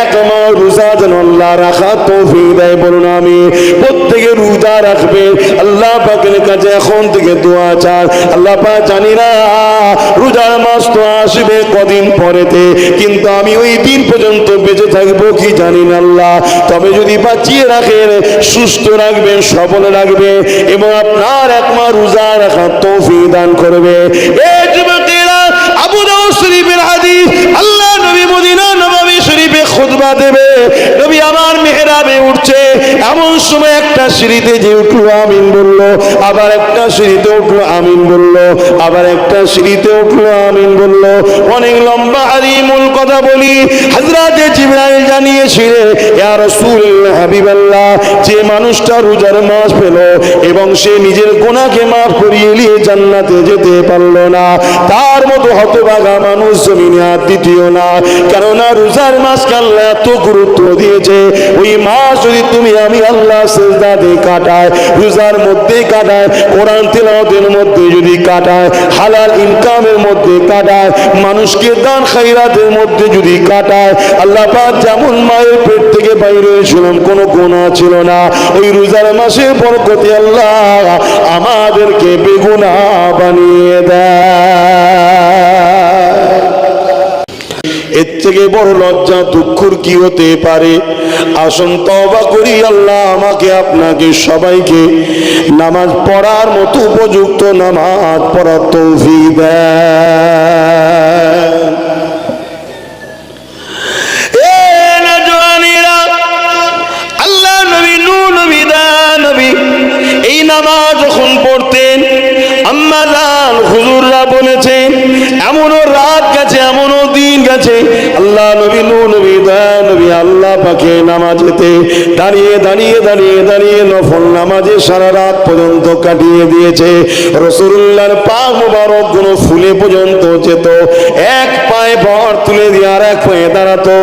এক মাস রোজা যেন আল্লাহ রাখা তৌফিক দেয়, বলুন আমি। প্রত্যেকে রোজা রাখবে, আল্লাহ পাকের কাছে এখন থেকে দোয়া চান। আল্লাহ পাক জানি না রোজার মাস তো আসবে কদিন পরেতে, কিন্তু আমি ওই দিন পর্যন্ত বেঁচে থাকবো কি জানি না আল্লাহ। তবে যদি বাঁচিয়ে রাখেন, সুস্থ রাখবেন, সবল রাখবে এবং আপনার এক মাস রোজা রাখার তৌফিক দান করবে। এই যুবকেরা, আবু দাউদ শরীফের হাদিস, আল্লাহ নবী মদিনা নববী শরীফে খুতবা দেবে, নবী আমার মেহরাবে উঠছে, এমন সময় একটা সিঁড়িতে যে উঠলো আমিন বললো, আবার একটা সিঁড়িতে উঠলো আমিন বললো, আবার একটা সিঁড়িতে উঠলো আমিন বললো। অনেক লম্বা আলিমুল কথা বলি, হযরতে জিবরাইল জানিয়েছিলেন, ইয়া রাসূলুল্লাহ হাবিবাল্লাহ, যে মানুষটা রোজার মাস পেল এবং সে নিজের গুনাহকে মাফ করিয়ে নিয়ে জান্নাতে যেতে পারল না, তার মতো হতভাগা মানুষ জমিনে আর দ্বিতীয় না। কেননা রোজার মাসকে আল্লাহ এত গুরুত্ব দিয়েছে, ওই মাস যদি তুমি আমি আল্লাহ সিজদাতে কাটায়, রোজার মধ্যে কাটায়, কোরআন তিলাওয়াতের মধ্যে যদি কাটায়, হালাল ইনকামের মধ্যে কাটায়, মানুষকে দান খায়রাতের মধ্যে যদি কাটায়, আল্লাহ পাক যেমন মায়ের পেট থেকে বাইরে হয়েছিলাম কোনো গুনাহ ছিল না, ওই রোজার মাসের বরকতে আল্লাহ আমাদেরকে বেগুনাহ বানিয়ে দেয়। এর থেকে বড় লজ্জা দুঃখর কি হতে পারে? আসুন তওবা করি, আল্লাহ আমাকে আপনাকে সবাইকে নামাজ পড়ার মতো উপযুক্ত নামাজ পড়ার তৌফিক দেন। আল্লাহ নবী নূহ নবী দা নবী এই নামাজ যখন পড়তেন, আম্মা জান হুজুররা বলেছেন, এমনও রাত গেছে, এমনও দিন গেছে, আল্লাহ নবী নূহ নবী দা নবী আল্লাহ পাকে নামাজেতে দাঁড়িয়ে দাঁড়িয়ে দাঁড়িয়ে দাঁড়িয়ে নফল নামাজে সারা রাত পর্যন্ত কাটিয়ে দিয়েছে। রাসূলুল্লাহর পাক মোবারক গুলো ফুলে পর্যন্ত যেত, এক পায়ে ভর তুলে দিয়ে আর এক পায়ে দাঁড়াতো,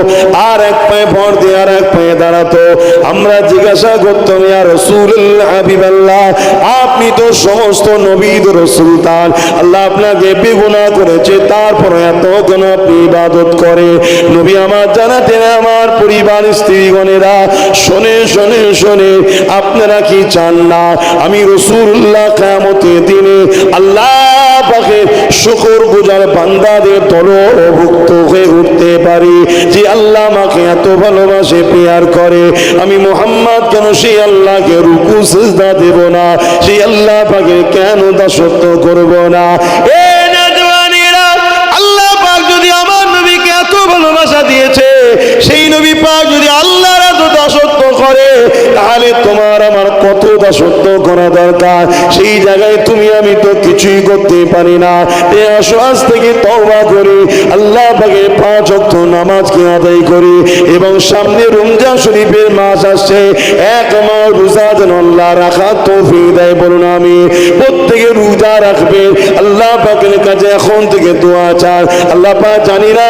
আর এক পায়ে ভর দিয়ে আর এক পায়ে দাঁড়াতো। আমরা জিজ্ঞাসা করতাম, ইয়া রাসূলুল্লাহ হাবিবাল্লাহ, আপনি তো সমস্ত নবীদের সুলতান, আল্লাহ আপনাকে বেগুনাহ করেছে, তারপরে এত কেন আপনি ইবাদত করে? নবী আমার জানাতেন, আমার পরিবার স্ত্রীগণেরা, শোনে শোনে শোনে, আপনারা কি চান না আমি রাসূলুল্লাহ কিয়ামতের দিনে আল্লাহ পাকের শুকরগুজার বান্দাদের দলভুক্ত হয়ে উঠতে পারি, যে আল্লাহ আমাকে এত ভালোবাসে, প্রেয়ার করে, আমি মুহাম্মদ কেন সেই আল্লাহকে রুকু সিজদা দেব না, সেই আল্লাহ পাকে কেন দাসত্ব করব না? এ নওজওয়ানেরা, আল্লাহ পাক যদি আমার নবীকে এত ভালোবাসা দিয়েছে, সেই নবী পাক যদি আল্লাহর এত দাসত্ব করে, তাহলে তোমার আমার কত দাসত্ব করা দরকার। সেই জায়গায় তুমি আমি তো কিছুই করতে পারি না। আসো আজ থেকে তওবা করি, আল্লাহ পাকের 5 ওয়াক্ত নামাজকে আদায় করি, এবং সামনে রমজান শরীফের মাস আসছে, এক মাস রোজা যেন আল্লাহ রাখা তৌফিক দেয়, বলুন আমি। প্রত্যেকে রোজা রাখবে, আল্লাহ পাকের কাছে এখন থেকে দোয়া চান। আল্লাহ পাক জানি না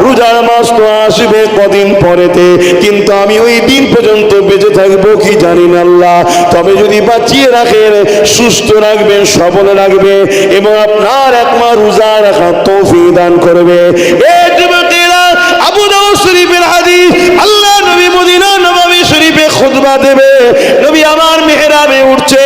রোজার মাস তো আসবে কদিন পরেতে, কিন্তু আমি ওই দিন পর্যন্ত বেঁচে থাকবো কি জানি না আল্লাহ। তবে যদি বাঁচিয়ে রাখেন, সুস্থ রাখবেন, সবল রাখবে এবং আপনার এক মাস রোজা রাখার তৌফিক দান করবে। এই যুবকেরা, আবু দাউদ শরীফের হাদিস, আল্লাহ নবী মদিনা নববী শরীফে খুতবা দেবে, নবী আমার মেহরাবে উঠছে,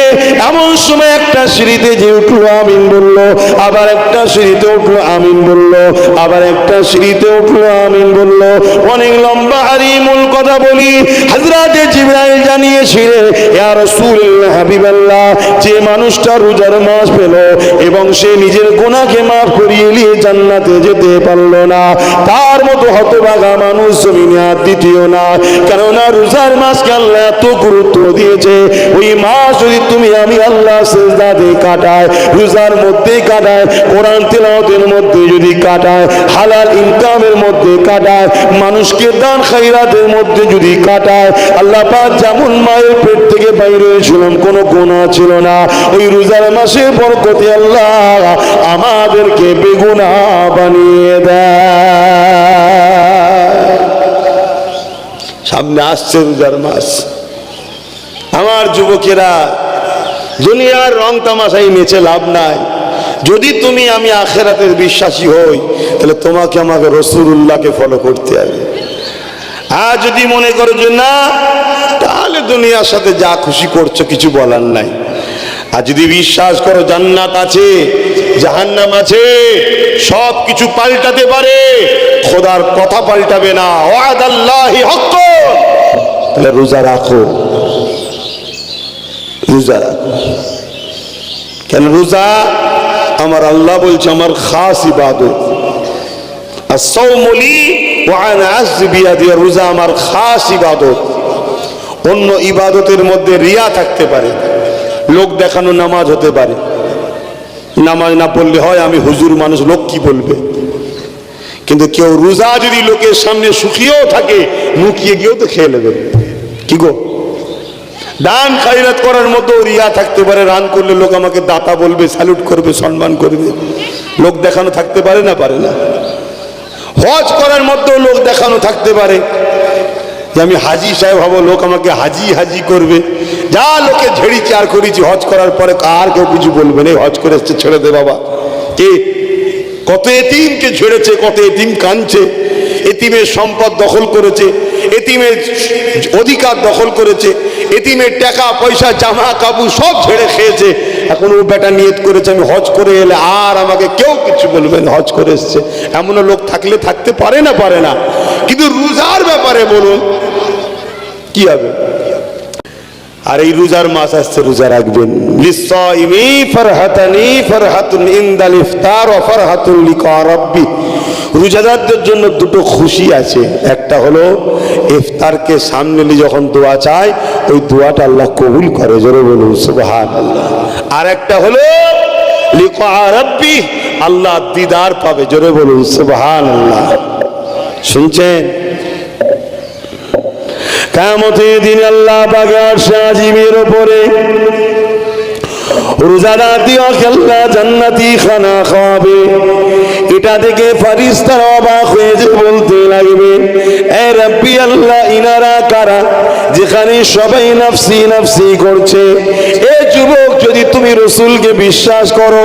এমন সময় একটা সিঁড়িতে যে উঠলো আমিন বললো, আবার একটা সিঁড়িতে উঠলো আমিন বললো, আবার একটা সিঁড়িতে উঠলো আমিন বললো। অনেক লম্বা আলিমুল কথা বলি, হযরতে জিবরাইল জানিয়েছিলেন, ইয়া রাসূলুল্লাহ হাবিবাল্লাহ, যে মানুষটা রোজার মাস পেল এবং সে নিজের গুনাহকে মাফ করিয়ে নিয়ে জান্নাতে যেতে পারল না, তার মতো হতভাগা মানুষ জমিনে আর দ্বিতীয় না। কেননা রোজার মাসকে আল্লাহ এত গুরুত্ব দিয়েছে, ওই মাস যদি তুমি আমি আল্লাহ সিজদাতে কাটায়, রোজার মধ্যে কাটায়, কোরআন তিলাওয়াতের মধ্যে যদি কাটায়, হালাল ইনকামের মধ্যে কাটায়, মানুষকে দান খায়রাতের মধ্যে যদি কাটায়, আল্লাহ পাক যেমন মায়ের পেট থেকে বাইরে হয়েছিলাম কোনো গুনাহ ছিল না, ওই রোজার মাসের বরকতে আল্লাহ আমাদেরকে বেগুনাহ বানিয়ে দেয়। সামনে আসছে রোজার মাস, আমার যুবকেরা, দুনিয়ার রং তামাশাই নেচে লাভ নাই। যদি তুমি আমি আখিরাতের বিশ্বাসী হই, তাহলে তোমাকে আমাকে রাসূলুল্লাহকে ফলো করতে হবে। আর যদি মনে করো যে না, তাহলে দুনিয়ার সাথে যা খুশি করছো, কিছু বলার নাই। আর যদি বিশ্বাস করো জান্নাত আছে, জাহান্নাম আছে, সব কিছু পাল্টাতে পারে, খোদার কথা পাল্টাবে না, ওয়াদাল্লাহি হক্ক, তাহলে রোজা রাখো, রোজা রাখো। কেন? রোজা আমার আল্লাহ বলছে আমার খাস ইবাদত। as-sawmu li wa ana azzi biyadi, রোজা আমার খাস ইবাদত। অন্য ইবাদতের মধ্যে রিয়া থাকতে পারে, লোক দেখানো নামাজ হতে পারে, নামাজ না পড়লে হয় আমি হুজুর মানুষ, লোক কি বলবে। কিন্তু কেউ রোজা যদি লোকের সামনে শুকিয়েও থাকে, মুখিয়ে গিয়েও তো খেয়ে নেবে। কি গো, দান খায়রাত করার মতো রিয়া থাকতে পারে, রান করলে লোক আমাকে দাতা বলবে, স্যালুট করবে, সম্মান করবে, লোক দেখানো থাকতে পারে না? পারে না। হজ করার মধ্যেও লোক দেখানো থাকতে পারে, যে আমি হাজি সাহেব হব, লোক আমাকে হাজি হাজি করবে। যা লোকে ঝেড়িছি আর করেছি, হজ করার পরে কার কেউ কিছু বলবে না, হজ করে এসছে, ছেড়ে দে বাবা। কে কত এতিমকে ঝেড়েছে, কত এতিম কাঁদছে, এতিমের সম্পদ দখল করেছে, এতিমের অধিকার দখল করেছে, এতিমের টাকা পয়সা জামা কাপড় সব ঝেড়ে খেয়েছে। এখন ও বেটা নিয়ত করেছে আমি হজ করে এলে আর আমাকে কেউ কিছু বলবে না, হজ করে এসছে। এমনও লোক থাকলে থাকতে পারে না? পারে না। কিন্তু রোজার ব্যাপারে বলুন কি হবে? আর এই রোজার মাস আসছে, রোজা রাখবেন। লিসাইমি ফারহাতানি ফারহাতুন ইনদাল ইফতার ওয়া ফারহাতুন লিকা রাব্বি। রোজাদারদের জন্য দুটো খুশি আছে, একটা হলো ইফতারকে সামনে নিয়ে যখন দোয়া চায়, ওই দোয়াটা আল্লাহ কবুল করে, জোরে বলুন সুবহানাল্লাহ। আর একটা হলো লিকা রাব্বি, আল্লাহ দিদার পাবে, জোরে বলুন সুবহানাল্লাহ। শুনছেন? কিয়ামতের দিন আল্লাহ পাক আরশে আজিমের উপরে রোজাদার দিওকে আল্লাহ জান্নাতি খানা খাওয়াবে। এটা দেখে ফেরেশতারা অবাক হয়ে যে বলতে লাগবে, এ রাব্বি আল্লাহ, ইনারা কারা যেখানে সবাই নফসি নফসি করছে? এ যুবক, যদি তুমি রাসূলকে বিশ্বাস করো,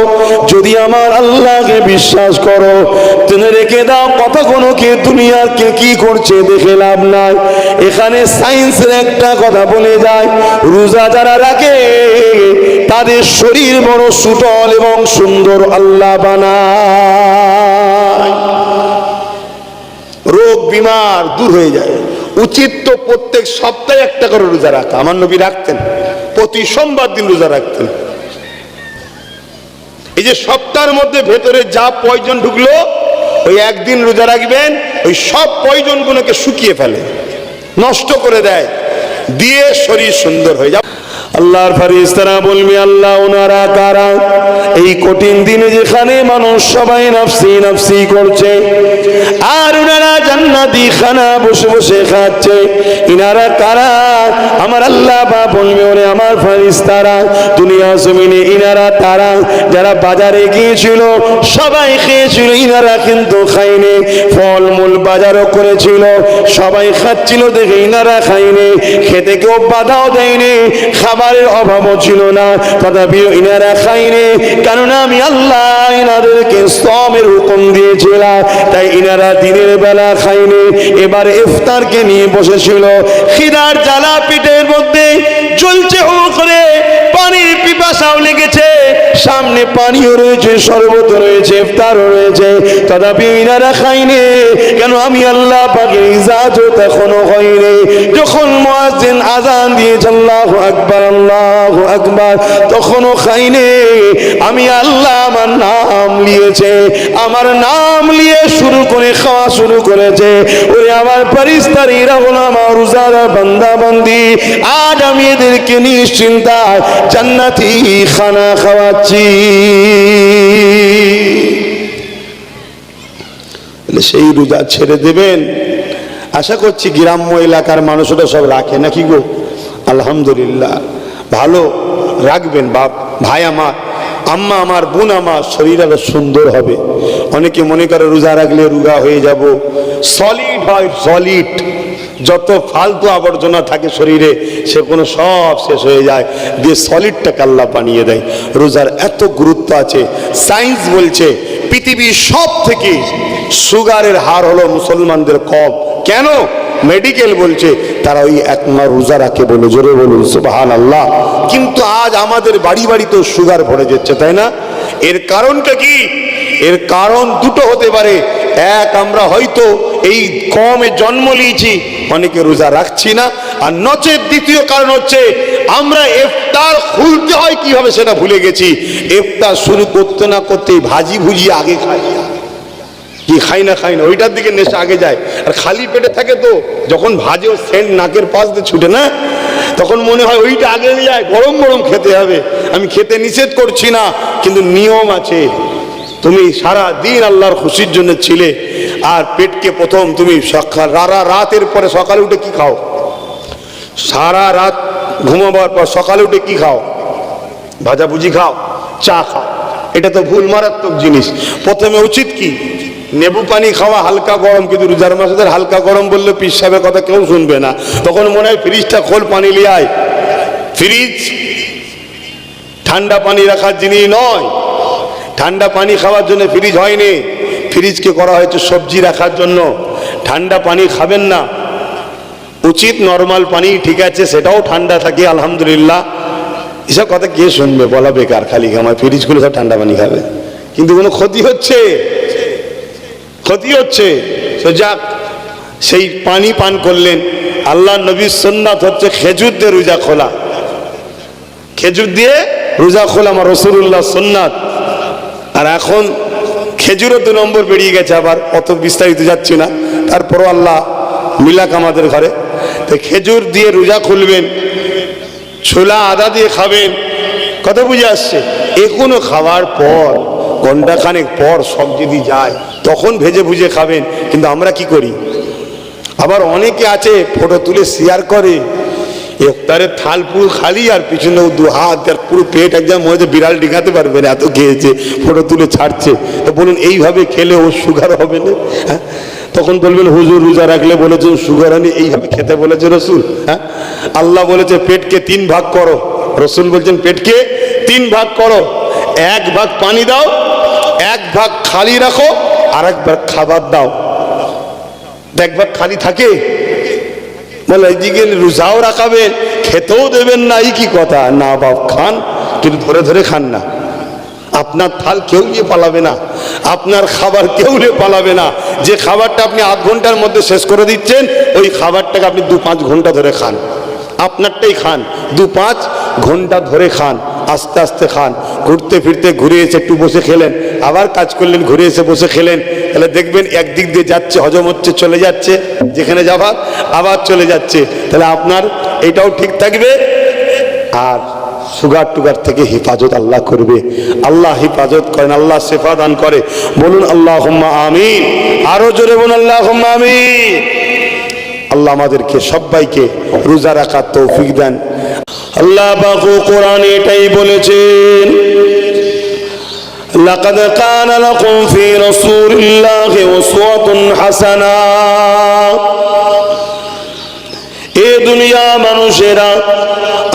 যদি আমার আল্লাহকে বিশ্বাস করো, তুমি রেখে দাও কথাগুলোকে, দুনিয়ার কে কি করছে দেখে লাভ নাই। এখানে সায়েন্সের একটা কথা বলে যায়, রোজা যারা রাখে তাদের শরীর বড় সুটল এবং সুন্দর আল্লাহ বানায়, রোগ বিমার দূর হয়ে যায়। উচিত তো প্রত্যেক সপ্তাহে একটা করে রোজা রাখা। আমার নবী রাখতেন, প্রতি সোমবার দিন রোজা রাখতেন। এই যে সপ্তাহের মধ্যে ভেতরে যা পয়জন ঢুকলো, ওই একদিন রোজা রাখবেন, ওই সব পয়জন গুলোকে শুকিয়ে ফেলে, নষ্ট করে দেয়, দিয়ে শরীর সুন্দর হয়ে যায়। আল্লাহর ফেরেশতারা বলবে, আল্লাহ ওনারা কারা? এই কঠিন দিনে যেখানে মানুষ সবাই নফসি নফসি করছে আর ওনারা জান্নাতি খানা বসে বসে খাচ্ছে, ইনারা কারা? আমার আল্লাহ পাক বলবে, ওরে আমার ফেরেশতারা, দুনিয়া জমিনে ইনারা তারা যারা বাজারে গিয়েছিল, সবাই খেয়েছিল, ইনারা কিন্তু খায়নি। ফলমূল বাজারও করেছিল, সবাই খাচ্ছিল দেখে ইনারা খায়নি, খেতে কেউ বাধাও দেয়নি, খাবারের অভাবও ছিল না, তথাপি ইনারা খায়নি। কেননা আমি আল্লাহ ইনাদেরকে সওমের হুকুম দিয়েছিলাম, তাই ইনারা দিনের বেলা খায়নি। এবার ইফতারকে নিয়ে বসেছিল, খিদার জ্বালা পেটের মধ্যে জ্বলছে হু করে, পানির পিপাসাও লেগেছে, সামনে পানিও রয়েছে, শরবত রয়েছে, ইফতারও রয়েছে, তথাপি ইনারা খায়নি। কেন? আমি আল্লাহ পাকের ইজাজত এখনো হয়নি। যখন মুয়াজ্জিন আযান দিয়েছে আল্লাহু আকবার আল্লাহু আকবার, তখনও খায়নি। আমি আল্লাহ আমার নাম নিয়েছে, আমার নাম নিয়ে শুরু করে খাওয়া শুরু করেছে। ওরে আমার ফেরেশতারা হলো আমার রোজার বান্দা বান্দি, আজ আমি এদেরকে নিশ্চিন্তায় জান্নাতি খানা খাওয়াচ্ছি। সেই রোজা ছেড়ে দেবেন? আশা করছি গ্রাম্য এলাকার মানুষরা সব রাখে নাকি গো? আলহামদুলিল্লাহ, ভালো রাখবেন। বাপ ভাই আমার, আম্মা আমার, বোন আমার, শরীর আরো সুন্দর হবে। অনেকে মনে করে রোজা রাখলে রোগা হয়ে যাব, সলিড হয়, সলিড। যত ফালতু আবর্জনা থাকে শরীরে সেগুলো সব শেষ হয়ে যায়, দিয়ে সলিডটাকে আল্লাহ বানিয়ে দেয়। রোজার এত গুরুত্ব আছে। সায়েন্স বলছে পৃথিবীর সব থেকে সুগারের হার হলো মুসলমানদের কম। কেন? মেডিকেল বলছে, তারা ওই এক মাস রোজা রাখে বলে। জোরে বলুন সুবহানাল্লাহ। কিন্তু আজ আমাদের বাড়ি বাড়ি তো সুগার ভরে যাচ্ছে, তাই না? এর কারণটা কি? এর কারণ দুটো হতে পারে। এক, আমরা হয়তো এই কমে জন্ম নিয়েছি, অনেকে রোজা রাখছি না। আর নচেত দ্বিতীয় কারণ হচ্ছে আমরা ইফতার খুলতে হয় কিভাবে সেটা ভুলে গেছি। ইফতার শুরু করতে না করতেই ভাজি ভুজি আগে খাই, কি খাই না ওইটার দিকে নেশা আগে যায়। আর খালি পেটে থাকে তো যখন ভাজে ও সেন্ট নাকের পাশ দিয়ে ছুটে না, তখন মনে হয় ওইটা আগে নিয়ে যায়, গরম গরম খেতে হবে। আমি খেতে নিষেধ করছি না, কিন্তু নিয়ম আছে। তুমি সারা দিন আল্লাহর খুশির জন্য ছিলে, আর পেটকে প্রথম তুমি রাতের পরে সকালে উঠে কি খাও? সারা রাত ঘুমাবার পর সকালে উঠে কি খাও? ভাজাভুজি খাও, চা খাও। এটা তো ভুল, মারাত্মক জিনিস। প্রথমে উচিত কি? নেবু পানি খাওয়া, হালকা গরম। কিন্তু রোজার মাসেদের হালকা গরম বললে পীর সাহেবের কথা কেউ শুনবে না। তখন মনে হয় ফ্রিজটা খোল, পানি নিয়ে আয়। ফ্রিজ ঠান্ডা পানি রাখার জিনিস নয়। ঠান্ডা পানি খাওয়ার জন্য ফ্রিজ হয়নি, ফ্রিজকে করা হয়েছে সবজি রাখার জন্য। ঠান্ডা পানি খাবেন না, উচিত নর্মাল পানি, ঠিক আছে, সেটাও ঠান্ডা থাকে আলহামদুলিল্লাহ। এসব কথা কে শুনবে? বলা বেকার। খালি আমার ফ্রিজ খুলে সব ঠান্ডা পানি খাবে, কিন্তু কোনো ক্ষতি হচ্ছে, ক্ষতি হচ্ছে। তো যাক, সেই পানি পান করলেন। আল্লাহ নবীর সুন্নাত হচ্ছে খেজুর দিয়ে রোজা খোলা, খেজুর দিয়ে রোজা খোলা আমার রাসূলুল্লাহ সুন্নাত। আর এখন খেজুরও 2 নম্বর বেরিয়ে গেছে, আবার অত বিস্তারিত যাচ্ছি না। তারপরও আল্লাহ মিলাক আমাদের ঘরে। তো খেজুর দিয়ে রোজা খুলবেন, ছোলা আদা দিয়ে খাবেন। কথা বুঝে আসছে? এখনো খাওয়ার পর ঘন্টাখানেক পর সব যদি যায় তখন ভেজে ভুজে খাবেন। কিন্তু আমরা কি করি? আবার অনেকে আছে ফটো তুলে শেয়ার করে, ইফতারের থাল পুরো খালি আর পিছনে 2 হাত আর পুরো পেট একদম মনে হচ্ছে বিড়াল ডিঙাতে পারবে না, এত খেয়েছে, ফটো তুলে ছাড়ছে। তো বলুন এইভাবে খেলে ওর সুগার হবে না? হ্যাঁ, তখন বলবেন হুজুর রোজা রাখলে বলেছে সুগার আনি, এইভাবে খেতে বলেছে রসুল? হ্যাঁ, আল্লাহ বলেছে পেটকে 3 ভাগ করো, রসুল বলছেন পেটকে 3 ভাগ করো। 1 ভাগ পানি দাও, 1 ভাগ খালি রাখো, আর 1 ভাগ খাবার দাও। 1 ভাগ খালি থাকে? বলে এইদিকে রোজাও রাখাবেন, খেতেও দেবেন না, এই কি কথা? না বাপ, খান, কিন্তু ধরে ধরে খান না। আপনার থাল কেউ নিয়ে পালাবে না, আপনার খাবার কেউ নিয়ে পালাবে না। যে খাবারটা আপনি আধ ঘন্টার মধ্যে শেষ করে দিচ্ছেন, ওই খাবারটাকে আপনি 2-5 ঘন্টা ধরে খান। আপনারটাই খান, 2-5 ঘন্টা ধরে খান, আস্তে আস্তে খান। ঘুরতে ফিরতে ঘুরে এসে একটু বসে খেলেন, আবার কাজ করলেন, ঘুরে এসে বসে খেলেন, তাহলে দেখবেন একদিক দিয়ে যাচ্ছে, হজম হচ্ছে, চলে যাচ্ছে যেখানে যাবার, আবার চলে যাচ্ছে। তাহলে আপনার এটাও ঠিক থাকবে, আর সুগার টুগার থেকে হেফাজত আল্লাহ করবে। আল্লাহ হেফাজত করেন, আল্লাহ শেফা দান করে। বলুন আল্লাহুম্মা আমিন। আরো জোরে বলুন আল্লাহুম্মা আমিন। আল্লাহ আমাদেরকে সবাইকে রোজা রাখার তৌফিক দেন। আল্লাহ পাক কোরআনে এটাই বলেছেন, লাকাদ কানা লাকুম ফি রাসূলিল্লাহি উসওয়াতুন হাসানাহ। এ দুনিয়া মানুষেরা,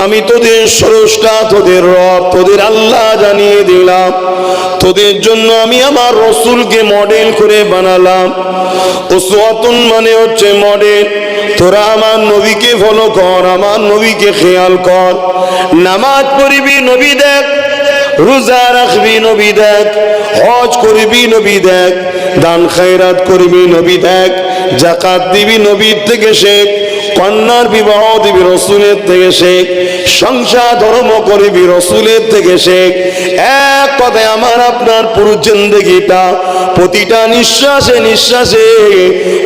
আমি তোদের স্রষ্টা, তোদের রব, তোদের আল্লাহ জানিয়ে দিলাম, তোদের জন্য আমি আমার রসুলকে মডেল করে বানালাম। উসওয়াতুন মানে হচ্ছে মডেল। তোরা আমার নবীকে ফলো কর, আমার নবীকে খেয়াল কর। নামাজ পড়বি, নবী দেখ। রোজা রাখবি, নবী দেখ। হজ করবি, নবী দেখ। দান খায়রাত করবি, নবী দেখ। যাকাত দিবি, নবীর থেকে শেখ। কন্যার বিবাহ দিবি, রসুলের থেকে শেখ। সংসার ধর্ম করবি, রসুলের থেকে শেখ। এক কথায় আমার আপনার পুরো জিন্দেগিটা, প্রতিটা নিঃশ্বাসে নিঃশ্বাসে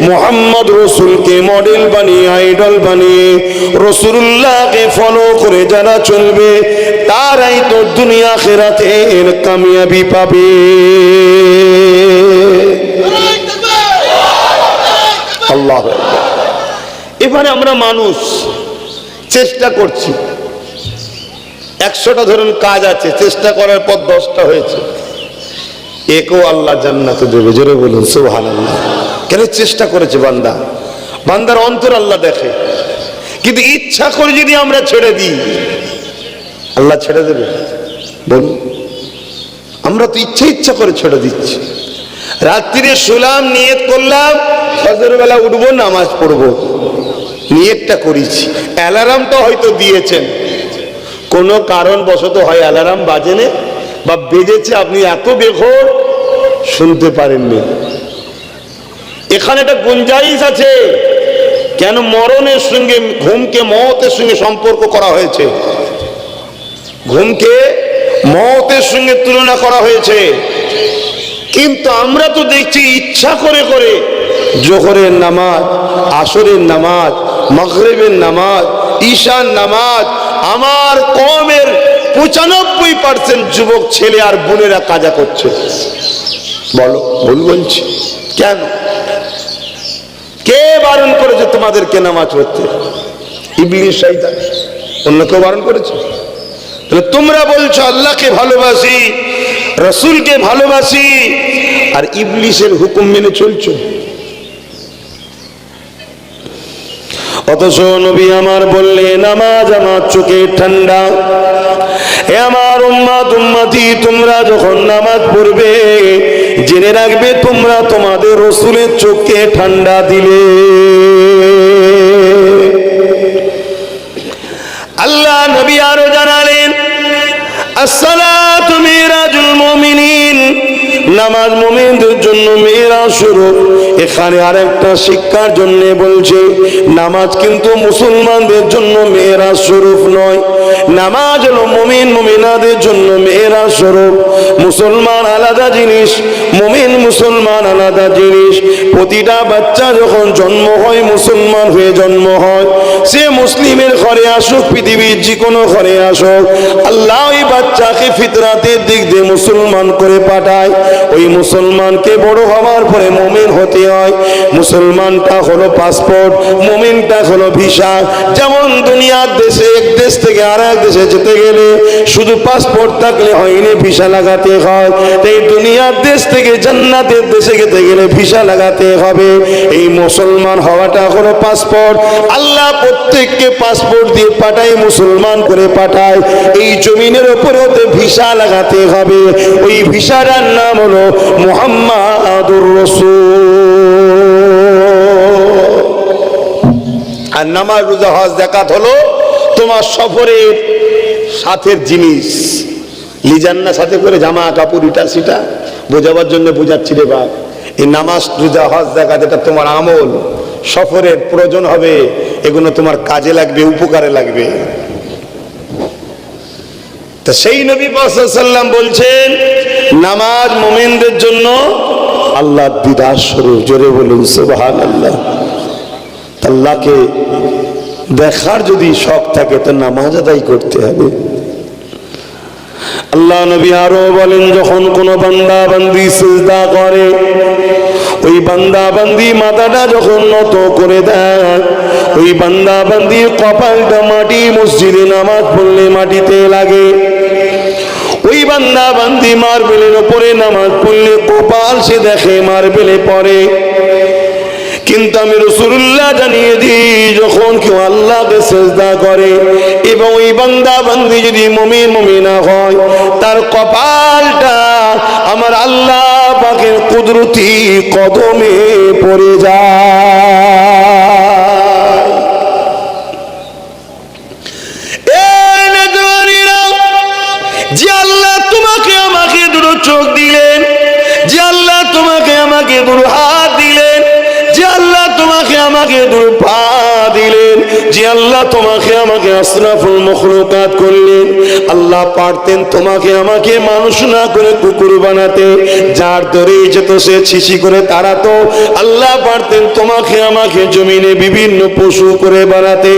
মুহাম্মদ রসুলকে মডেল বানিয়ে, আইডল বানিয়ে, রসুলুল্লাহকে ফলো করে যারা চলবে, তারাই তো দুনিয়া আখিরাতে এর কামিয়াবি পাবে। আল্লাহ। এবারে আমরা মানুষ চেষ্টা করছি, 100টা ধরুন কাজ আছে, চেষ্টা করার পর 10টা হয়েছে, একেও আল্লাহ জান্নাতে দেবে। জোরে বলুন সুবহানাল্লাহ। কেন? চেষ্টা করেছে বান্দা, বান্দার অন্তর আল্লাহ দেখে। কিন্তু ইচ্ছা করে যদি আমরা ছেড়ে দিই, আল্লাহ ছেড়ে দেবে? বলুন, আমরা তো ইচ্ছা করে ছেড়ে দিচ্ছি। রাত্রিরে শুলাম, নিয়ত করলাম ফজরের বেলা উঠবো, নামাজ পড়বো, নিয়তটা করেছি। অ্যালার্মটা হয়তো দিয়েছেন, কোনো কারণবশত হয় অ্যালার্ম বাজেনে বা বেজেছে, আপনি এত বেঘোর শুনতে পারেননি। এখানে একটা গুঞ্জাইশ আছে। কেন? মরণের সঙ্গে ঘুমকে মওতের সঙ্গে সম্পর্ক করা হয়েছে, ঘুমকে মওতের সঙ্গে তুলনা করা হয়েছে। কিন্তু আমরা তো দেখছি ইচ্ছা করে করে জোহরের নামাজ, আসরের নামাজ, মাগরিবের নামাজ, ঈশার নামাজ, আমার কওমের 95% যুবক ছেলে আর বোনেরা কাজা করছে। বলো, ভুল বলছি? কেন? কে বারণ করেছে তোমাদেরকে নামাজ পড়তে? ইবলিস, শয়তান, অন্য কেউ বারণ করেছে? তাহলে তোমরা বলছো আল্লাহকে ভালোবাসি, রাসূলকে ভালোবাসি, আর ইবলিসের হুকুম মেনে চলছো। অথচ নবী আমার বললেন, নামাজ আমার চোখের ঠান্ডা। হে আমার উম্মত উম্মতি, তোমরা যখন নামাজ পড়বে জেনে রাখবে তোমরা তোমাদের রাসূলের চোখকে ঠান্ডা দিলে। আল্লাহ নবী আরো জানালেন, আসসালাতু মিরাজুল মুমিনিন, নামাজ মুমিনদের জন্য মেরাজ স্বরূপ। এখানে আরেকটা শিক্ষার জন্য বলছে, নামাজ কিন্তু মুসলমানদের জন্য মেরাজ স্বরূপ নয়, নামাজ হলো মুমিন মুমিনাদের জন্য মেরাজ স্বরূপ। মুসলমান আলাদা জিনিস, মুমিন মুসলমান আলাদা জিনিস। প্রতিটা বাচ্চা যখন জন্ম হয় মুসলমান হয়ে জন্ম হয়, সে মুসলিমের ঘরে আসুক, পৃথিবীর যে কোনো ঘরে আসুক, আল্লাহ ওই বাচ্চাকে ফিতরাতের দিক দিয়ে মুসলমান করে পাঠায়। ওই মুসলমানকে বড় হওয়ার পরে মুমিন হতে হয়। মুসলমানটা হলো পাসপোর্ট, মুমিনটা হলো ভিসা। যেমন দুনিয়ার দেশে এক দেশ থেকে আর এক দেশে যেতে গেলে শুধু পাসপোর্ট থাকলে হয়নি, ভিসা লাগাতে হয়। এই দুনিয়ার দেশ থেকে জান্নাতের দেশে যেতে গেলে ভিসা লাগাতে হবে। এই মুসলমান হওয়াটা হলো পাসপোর্ট। আল্লাহ প্রত্যেককে পাসপোর্ট দিয়ে পাঠায়, মুসলমান করে পাঠায়। এই জমিনের উপরে ভিসা লাগাতে হবে। ওই ভিসাটার নাম হলো মুহাম্মাদুর রাসূল। আর নামাজ, রোজা, হজ, যাকাত হলো তোমার সফরের সাথের জিনিস। লিজান না সাথে করে জামা কাপড় ইটা সেটা বোঝাবার জন্য বোঝাচ্ছি রে বাপ। এই নামাজ, রোজা, হজ, যাকাত এটা তোমার আমল, সফরের প্রয়োজন হবে, এগুলো তোমার কাজে লাগবে, উপকারে লাগবে। তা সেই নবী পাক সাল্লাল্লাহু আলাইহি ওয়াসাল্লাম বলছেন, নামাজ মুমিনদের জন্য আল্লাহর দিদার স্বরূপ। জোরে বলুন সুবহানাল্লাহ। আল্লাহকে দেখার যদি শখ থাকে তো নামাজ আদায় করতে হবে। আল্লাহ নবী আরো বলেন, যখন কোন বান্দা বান্দি সিজদা করে, ওই বান্দা বান্দি মাথাটা যখন নত করে দেয়, ওই বান্দা বান্দির কপালটা মাটি, মসজিদে নামাজ পড়লে মাটিতে লাগে। ওই বান্দা বান্দি মার্বেলের উপরে নামাজ পড়লে কপাল সে দেখে মার্বেলে পড়ে। কিন্তু আমি রাসূলুল্লাহ জানিয়ে দিই, যখন কেউ আল্লাহকে সিজদা করে এবং ওই বান্দা বান্দি যদি মুমিন মুমিনা হয়, তার কপালটা আমার আল্লাহ পাকের কুদরতি কদমে পড়ে যায়। যে আল্লাহ তোমাকে আমাকে দুটো চোখ দিলেন, যে আল্লাহ তোমাকে আমাকে দুটো হাত দিলেন, যে আল্লাহ তোমাকে আমাকে দুটো পা দিলেন, যে আল্লাহ তোমাকে আমাকে আশরাফুল মাখলুকাত করলেন, আল্লাহ পারতেন তোমাকে আমাকে মানুষ না করে কুকুর বানাতে, যার ধরে যেত সে ছিছি করে তাড়াতো। আল্লাহ পারতেন তোমাকে আমাকে জমিনে বিভিন্ন পশু করে বানাতে,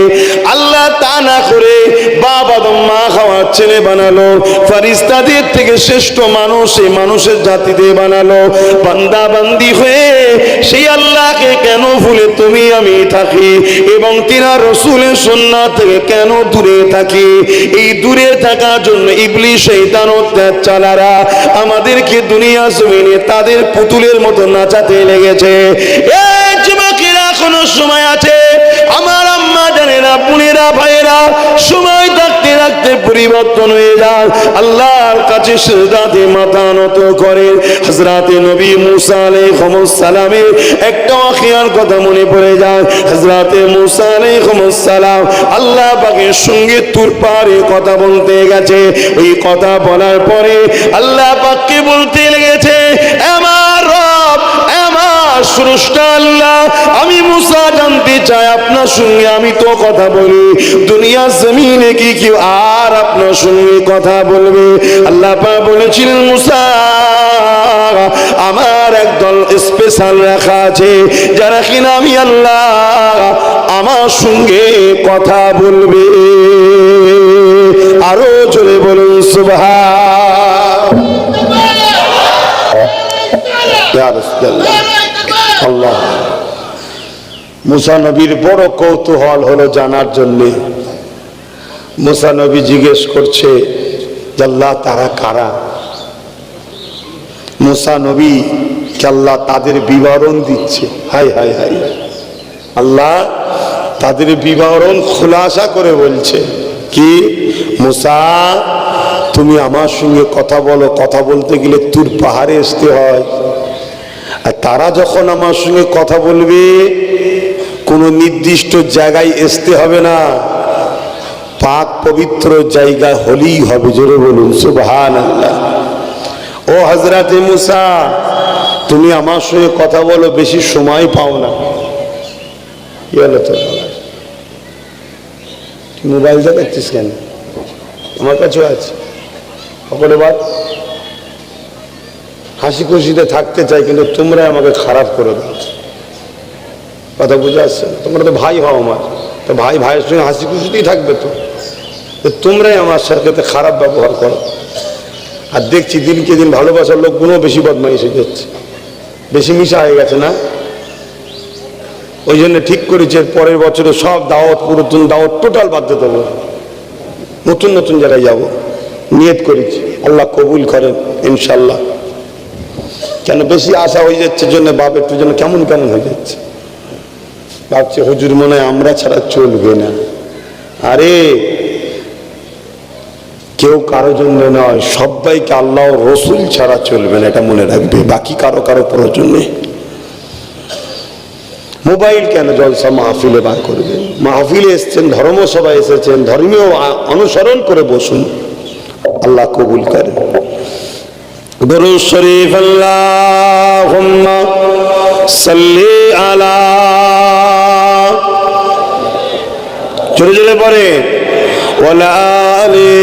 আল্লাহ তা না করে বাপ আদম মা খাওয়ার ছেলে বানালো। ফেরেশতাদের থেকে শ্রেষ্ঠ মানুষ এই মানুষের জাতিতে বানালো। বান্দা বান্দি হয়ে সেই আল্লাহকে কেন ভুলে তুমি আমি থাকি এবং তিনার রাসূলের সুন্নাত থেকে কেন দূরে থাকি? এই দূরে থাকার জন্য ইবলিস শয়তান ও চালারা আমাদেরকে দুনিয়া জমিনে তাদের পুতুলের মতো নাচাতে লেগেছে। এই যুবকেরা, এখনো সময় আছে। আমার আম্মা জানেরা, বোনেরা, ভাইয়েরা, সময় থাকতে রাখতে যাতে পরিবর্তন হয়ে যায়। আল্লাহর কাছে সিজদাতে মাথা নত করেন। হযরতে নবী মুসা আলাইহিস সালামের একটা ওয়াকিয়ার কথা মনে পড়ে যায়। হযরতে মুসা আলাইহিস সালাম আল্লাহ পাকের সঙ্গে তুর পাহাড়ে কথা বলতে গেছে। ওই কথা বলার পরে আল্লাহ পাককে বলতে লেগেছে, আমার রব, আমার স্রষ্টা আল্লাহ, আমি মুসা জানতে চাই আপনার সঙ্গে আমি তো কথা বলি, দুনিয়া জমিনে কি কেউ আর আপনার সঙ্গে কথা বলবে? আল্লাহ পাক বলেছিলেন, মুসা আমার একদল স্পেশাল রাখা আছে, যারা কিনা আমি আল্লাহ আমার সঙ্গে কথা বলবে। আরো জোরে বলুন সুবহানাল্লাহ। মুসা নবীর বড় কৌতূহল হলো জানার জন্য। মুসা নবী জিজ্ঞেস করছে, আল্লাহ তারা কারা? মুসা নবী কে আল্লাহ তাদের বিবরণ দিচ্ছে। হাই হাই হাই, আল্লাহ তাদের বিবরণ খুলাসা করে বলছে কি, মুসা তুমি আমার সঙ্গে কথা বলো, কথা বলতে গেলে তুর পাহাড়ে আসতে হয়। আর তারা যখন আমার সঙ্গে কথা বলবে কোনো নির্দিষ্ট জায়গায় আসতে হবে না, পাক পবিত্র জায়গা হলেই হবে। জোরে বলুন সুবহানাল্লাহ। ও হযরতে মুসা, তুমি আমার সঙ্গে কথা বলো, বেশি সময় পাও না। কি হলো তো, মোবাইল দেখাচ্ছিস কেন? আমার কাছেও আছে। সকলে বাদ, হাসি খুশিতে থাকতে চাই, কিন্তু তোমরা আমাকে খারাপ করে দাও। কথা বুঝে আসছে? তোমরা তো ভাই হও আমার, তো ভাই ভাইয়ের সঙ্গে হাসি খুশিতেই থাকবে। তো তোমরাই আমার সাথে খারাপ ব্যবহার করো। আর দেখছি দিনকে দিন ভালোবাসার লোকগুলো বেশি বদমাইশ হয়ে যাচ্ছে, বেশি মিশা হয়ে গেছে না? ওই জন্য ঠিক করেছে পরের বছরে সব দাওয়াত, পুরাতন দাওয়াত টোটাল বাদ দিতে হবে, নতুন নতুন জায়গায় যাব নিয়ত করেছি। আল্লাহ কবুল করেন ইনশাল্লাহ। কেন বেশি আশা হয়ে যাচ্ছে জন্য বাপ একটু যেন কেমন কেমন হয়ে যাচ্ছে, ভাবছে হুজুর মনে হয় আমরা ছাড়া চলবে না। আরে কেউ কারো জন্য নয়, সবাইকে আল্লাহ রসুল ছাড়া চলবে না, এটা মনে রাখবে। বাকি কারো কারো প্রয়োজন নেই। মোবাইল কেন জলসা মাহফিলে বার করবে? মাহফিলে এসছেন, ধর্মসভায় এসেছেন, ধর্মীয় অনুসরণ করে বসুন। আল্লাহ কবুল করে। দরুদ শরীফ আল্লাহুম্মা সাল্লি আলা, জোরে জোরে পড়ে, ওয়ালা আলি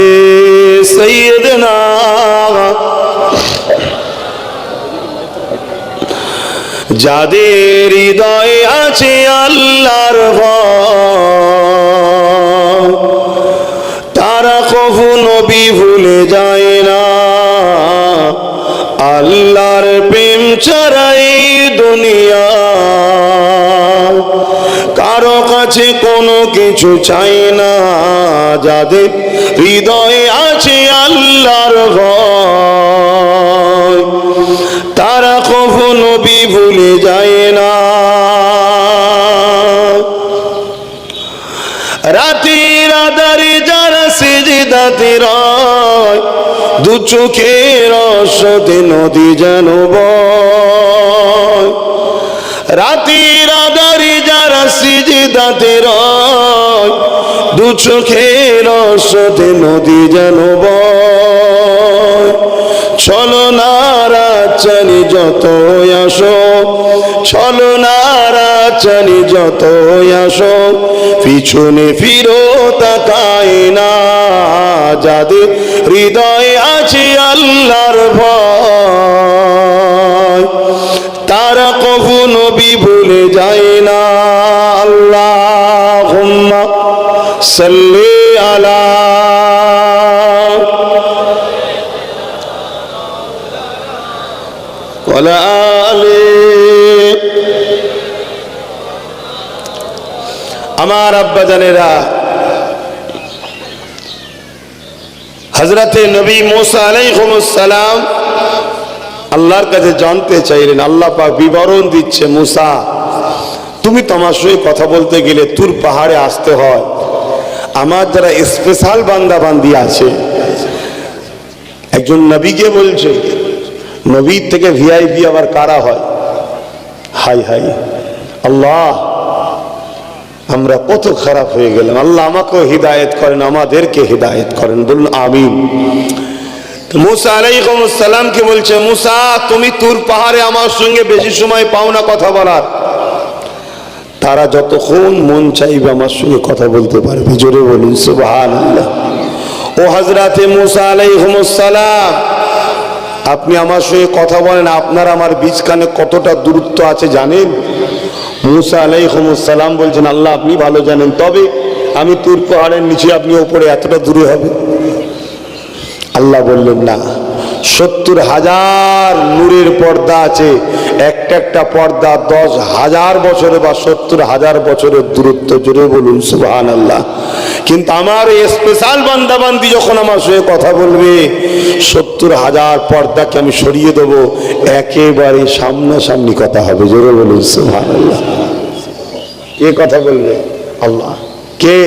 সাইয়্যিদিনা। যাদের হৃদয়ে আছে আল্লাহর ভয়, তারা কখনো ভুলে যায় না আল্লাহর প্রেম ছাড়া এই দুনিয়া। কারো কাছে কোনো কিছু চাই না, যাদের হৃদয়ে আছে আল্লাহর ভয়, তারা কখনো ভুলে যায় না। রাতের আধারে যারা সিজদাতে রয়, দু চোখের রসতে নদী যেন বয়। রাতের আধারে যারা সিজদাতে রয়, দু চোখের রসতে নদী যেন বয়। চলো না রাচানি যত আসো, চলো না রাচানি যত আসো, পিছনে ফিরো তাকায় না যাদের হৃদয়ে আছে আল্লাহর ভয়, তারা কখনো ভুলে যায় না। আল্লাহুম্মা সাল্লি আলা, ওয়ালা আলি। আমার আব্বা জানেরা, হযরতে নবী মুসা আলাইহিস সালাম আল্লাহর কাছে জানতে চাইলেন। আল্লাহ পাক বিবরণ দিচ্ছে, মুসা তুমি তোমার সঙ্গে কথা বলতে গেলে তুর পাহাড়ে আসতে হয়, আমার যারা স্পেশাল বান্দা বান্দি আছে, একজন নবীকে বলছে, নবীর থেকে ভিআইপি আবার কারা হয়? হাই হাই আল্লাহ, আমরা কত খারাপ হয়ে গেলাম। আল্লাহ আমাকেও হিদায়েত করেন, আমাদেরকে হিদায়েত করেন, বলুন আমিন। মুসা আলাইহিস সালামকে বলছে, মুসা তুমি তুর পাহাড়ে আমার সঙ্গে বেশি সময় পাও না কথা বলার, তারা যতক্ষণ মন চাইবে আমার সঙ্গে কথা বলতে পারবে। জোরে বলুন সুবহানাল্লাহ। ও হযরতে মুসা আলাইহিস সালাম, আপনি আমার সঙ্গে কথা বলেন, আপনার আমার বীজখানে কতটা দূরত্ব আছে জানেন? মুসা আলাইহিস সালাম বলছেন, আল্লাহ আপনি ভালো জানেন, তবে আমি তুর পাহাড়ের নিচে, আপনি উপরে, এতটা দূরে হবে? আল্লাহ বললেন না, 70,000 নূরের পর্দা আছে, একটা একটা পর্দা 10,000 বছরে বা 70,000 বছরের দূরত্ব। জোরে বলুন সুবহানাল্লাহ। কিন্তু আমার এই স্পেশাল বান্দাবান্দি যখন আমার সঙ্গে কথা বলবে, 70,000 পর্দাকে আমি সরিয়ে দেব, একেবারে সামনাসামনি কথা হবে। জোরে বলুন সুবহানাল্লাহ। কে কথা বলবে? আল্লাহ। কে?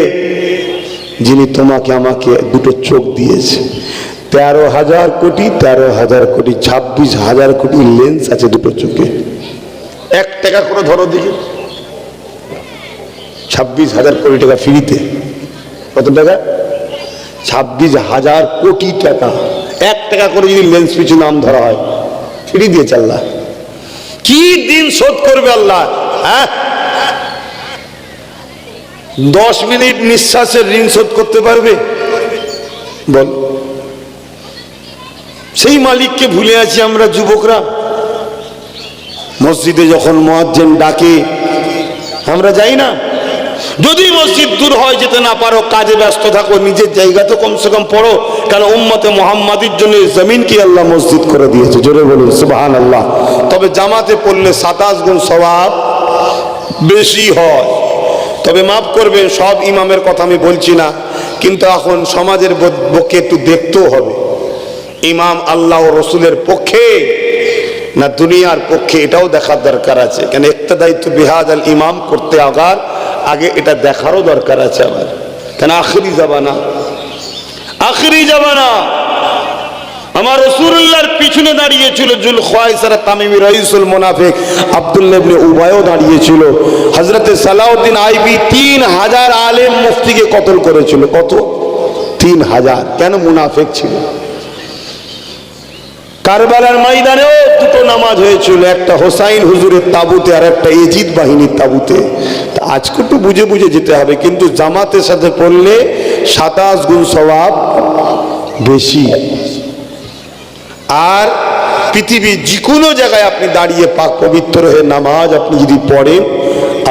যিনি তোমাকে আমাকে দুটো চোখ দিয়েছে, 13,000 কোটি 13,000 কোটি 26,000 কোটি লেন্স আছে দুটো চোখে। 1 টাকা করে ধরো দিকে, 26,000 কোটি টাকা ফ্রিতে। কত টাকা? 26,000 কোটি টাকা। 1 টাকা করে যদি লেন্স পিছু নাম ধরা হয়, ফ্রি দিয়েছে আল্লাহ। কি দিন শোধ করবে আল্লাহ? হ্যাঁ, 10 মিনিট নিঃশ্বাসের ঋণ শোধ করতে পারবে? বল। সেই মালিককে ভুলে আছি আমরা যুবকরা। মসজিদে যখন মুয়াজ্জিন ডাকে আমরা যাই না। যদি মসজিদ দূর হয়, যেতে না পারো, কাজে ব্যস্ত থাকো, নিজের জায়গা তো কমসে কম পড়ো, কারণ উম্মতে মুহাম্মাদির জন্য জমিনকে আল্লাহ মসজিদ করে দিয়েছে। জোরে বলুন সুবহানাল্লাহ। তবে জামাতে পড়লে 27 গুণ সওয়াব বেশি হয়। তবে মাফ করবেন, সব ইমামের কথা আমি বলছি না, কিন্তু এখন সমাজের পক্ষে একটু দেখতেও হবে, ইমাম আল্লাহ ও রসুলের পক্ষে না দুনিয়ার পক্ষে, এটাও দেখার দরকার আছে। কেন ইক্তেদাই তো বিহাদাল ইমাম করতে আগে এটা দেখারও দরকার আছে আমার। কেন আখিরি জামানা, আখিরি জামানা। আমার রাসূলুল্লাহর পিছনে দাঁড়িয়েছিল জুল খুয়াইসারা তামিমি রাইসুল মুনাফিক আব্দুল্লাহ ইবনে উবাইও দাঁড়িয়েছিল। হযরতে সালাউদ্দিন আইবি 3000 আলেম মুফতিকে কতল করেছিল। কত? 3000। কেন? মুনাফিক ছিল। কারবালার ময়দানেও দুটো নামাজ হয়েছিল, একটা হোসাইন হুজুরের তাবুতে আর একটা এজিদ বাহিনীর তাবুতে। আজকে একটু বুঝে বুঝে যেতে হবে, কিন্তু জামাতের সাথে পড়লে 27 গুণ সওয়াব বেশি। আর পৃথিবীর যে কোনো জায়গায় আপনি দাঁড়িয়ে পাক পবিত্র হয়ে নামাজ আপনি যদি পড়েন,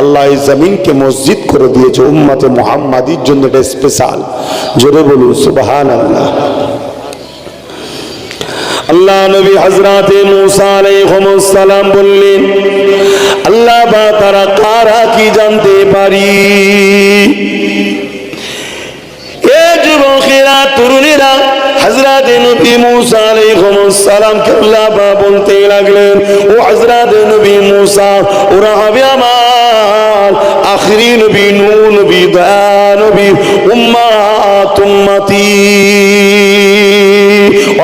আল্লাহ এই জমিনকে মসজিদ করে দিয়েছে উম্মতে মুহাম্মাদির জন্য, এটা স্পেশাল। জোরে বলুন সুবহানাল্লাহ। আল্লাহ নবী হযরতে মুসা আলাইহিস সালাম বললেন, আল্লাহ বা তারা কারা কি জানতে পারি? এ যুবকেরা, তরুণেরা, হযরতে নবী মুসা আলাইহিস সালাম কে আল্লাহ বা বলতে লাগলেন, ও হযরতে নবী মুসা, ওরা হবে আমার আখিরি নবী, নূহ নবী, দয়া নবী, উম্মতি।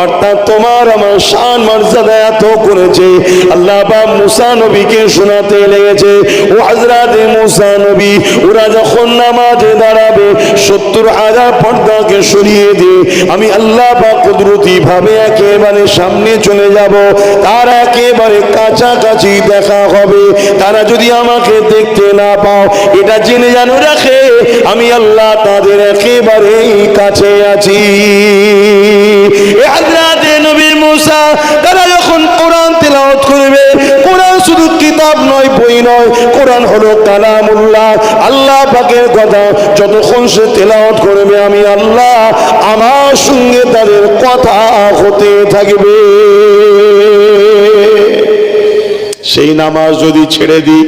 অর্থাৎ তোমার আমার শান মর্যাদা এত করেছে, আল্লাহ পাক মুসা নবীকে শোনাতে লেগেছে, ও হযরতে মুসা নবী, ওরা যখন নামাজে দাঁড়াবে 70,000 পর্দাকে সরিয়ে দিয়ে আমি আল্লাহ পাক কুদরতি ভাবে একেবারে সামনে চলে যাব, তার একেবারে কাছাকাছি দেখা হবে। তারা যদি আমাকে দেখতে না পাও, এটা জেনে জানো রাখে আমি আল্লাহ তাদের একেবারে কাছে আছি। হযরতে নবী মুসা তারা যখন কোরআন তেলাওয়াত করবে, কোরআন শুধু কিতাব নয়, বই নয়, কোরআন হলো কালামুল্লাহ, আল্লাহ পাকের কথা। যতক্ষণ সে তেলাওয়াত করবে আমি আল্লাহ আমার সঙ্গে তাদের কথা হতে থাকবে। সেই নামাজ যদি ছেড়ে দিই,